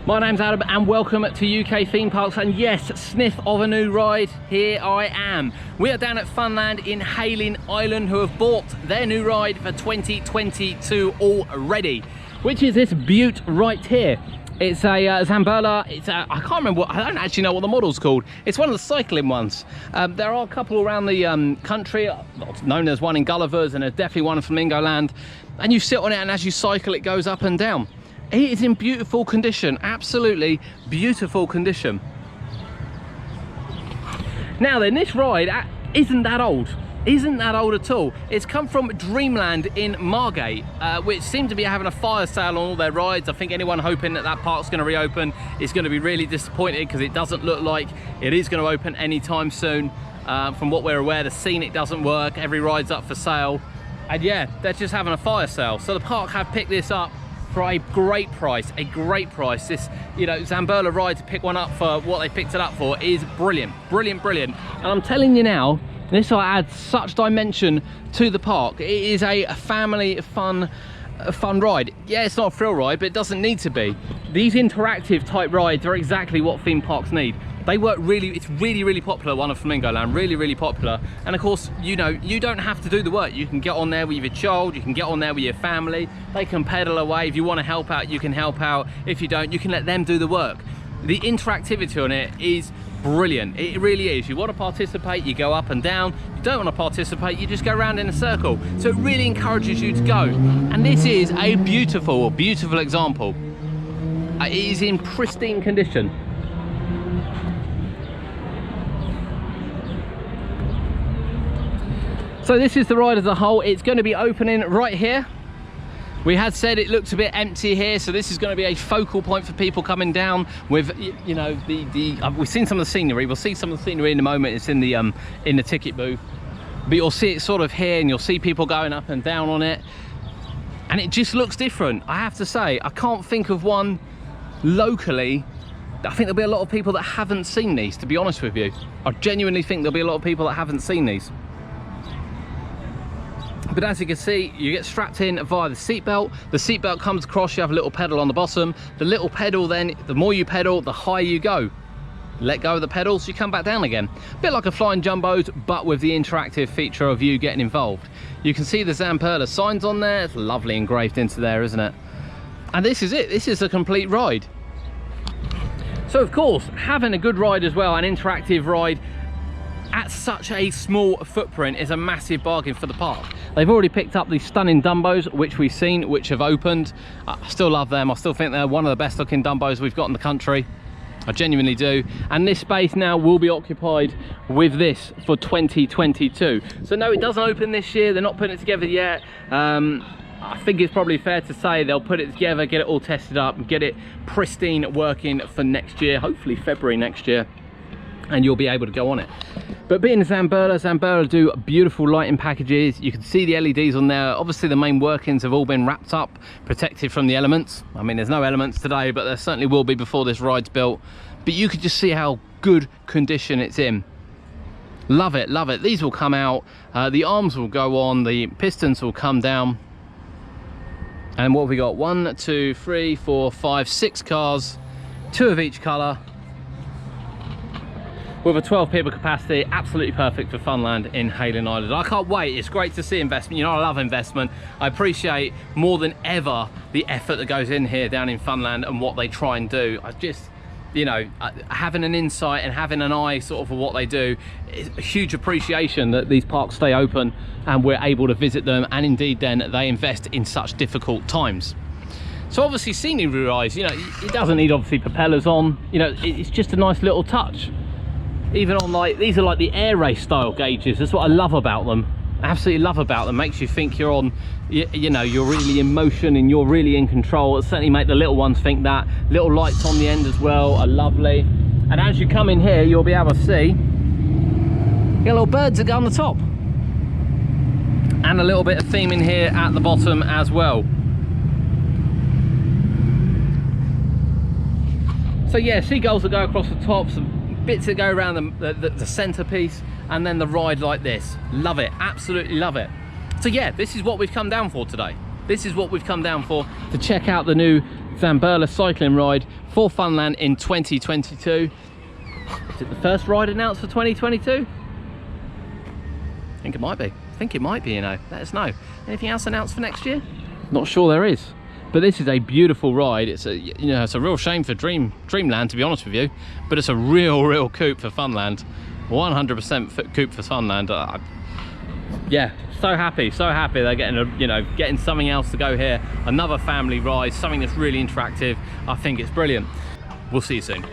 My name's Adam and welcome to UK Theme Parks, and yes, sniff of a new ride, here I am. We are down at Funland in Hayling Island, who have bought their new ride for 2022 already, which is this beaut right here. It's a Zamperla, I can't remember I don't actually know what the model's called. It's one of the cycling ones. There are a couple around the country, known as one in Gulliver's, and there's definitely one in Flamingoland. And you sit on it, and as you cycle, it goes up and down. It is in beautiful condition, absolutely beautiful condition. Now then, this ride isn't that old at all. It's come from Dreamland in Margate, which seem to be having a fire sale on all their rides. I think anyone hoping that that park's going to reopen is going to be really disappointed, because it doesn't look like it is going to open anytime soon. From what we're aware, the scenic doesn't work, every ride's up for sale, and yeah, they're just having a fire sale. So the park have picked this up for a great price, This, you know, Zamperla ride, to pick one up for what they picked it up for is brilliant. And I'm telling you now, this will add such dimension to the park. It is a family fun ride. Yeah, it's not a thrill ride, but it doesn't need to be. These interactive type rides are exactly what theme parks need. They work it's really popular, one of Flamingoland, really popular. And of course, you know, you don't have to do the work. You can get on there with your child, you can get on there with your family, they can pedal away. If you want to help out, you can help out. If you don't, you can let them do the work. The interactivity on it is brilliant, it really is. You want to participate, you go up and down. You don't want to participate, you just go around in a circle. So it really encourages you to go. And this is a beautiful example. It is in pristine condition. So this is the ride as a whole. It's going to be opening right here. We had said it looked a bit empty here, so this is going to be a focal point for people coming down with, you know, we've seen some of the scenery. We'll see some of the scenery in a moment. It's in the ticket booth, but you'll see it sort of here, and you'll see people going up and down on it, and it just looks different. I have to say, I can't think of one locally. I think there'll be a lot of people that haven't seen these, to be honest with you. I genuinely think there'll be a lot of people that haven't seen these. But as you can see, you get strapped in via the seatbelt. The seatbelt comes across, you have a little pedal on the bottom. The little pedal then, the more you pedal, the higher you go. Let go of the pedals, you come back down again. A bit like a flying jumbo's, but with the interactive feature of you getting involved. You can see the Zamperla signs on there. It's lovely engraved into there, isn't it? And this is it, this is a complete ride. So of course, having a good ride as well, an interactive ride, at such a small footprint is a massive bargain for the park. They've already picked up these stunning Dumbos, which we've seen, which have opened. I still love them. I still think they're one of the best looking Dumbos we've got in the country. I genuinely do. And this space now will be occupied with this for 2022. So no, it doesn't open this year. They're not putting it together yet. I think it's probably fair to say they'll put it together, get it all tested up, and get it pristine working for next year, hopefully February next year, and you'll be able to go on it. But being Zamperla do beautiful lighting packages. You can see the LEDs on there. Obviously the main workings have all been wrapped up, protected from the elements. I mean, there's no elements today, but there certainly will be before this ride's built. But you could just see how good condition it's in. Love it. These will come out, the arms will go on, the pistons will come down. And what have we got? 1, 2, 3, 4, 5, 6 cars, 2 of each colour, with a 12 people capacity. Absolutely perfect for Funland in Hayling Island. I can't wait. It's great to see investment. You know, I love investment. I appreciate more than ever the effort that goes in here down in Funland and what they try and do. I just, you know, having an insight and having an eye sort of for what they do, is a huge appreciation that these parks stay open and we're able to visit them, and indeed then they invest in such difficult times. So obviously scenery wise, you know, it doesn't need obviously propellers on. You know, it's just a nice little touch. Even on, like, these are like the air race style gauges. That's what I love about them. I absolutely love about them. Makes you think you're on, you know, you're really in motion and you're really in control. It certainly make the little ones think that. Little lights on the end as well are lovely. And as you come in here, you'll be able to see your little birds that go on the top, and a little bit of theming here at the bottom as well. So yeah, seagulls that go across the top, some bits that go around the centerpiece, and then the ride like this. Love it, absolutely love it. So yeah, this is what we've come down for today. This is what we've come down for, to check out the new Zamperla cycling ride for Funland in 2022. Is it the first ride announced for 2022? I think it might be. You know. Let us know. Anything else announced for next year? Not sure there is. But this is a beautiful ride. It's a, you know, it's a real shame for Dreamland, to be honest with you. But it's a real coupe for Funland. 100% coupe for Funland. Yeah, so happy they're getting getting something else to go here. Another family ride, something that's really interactive. I think it's brilliant. We'll see you soon.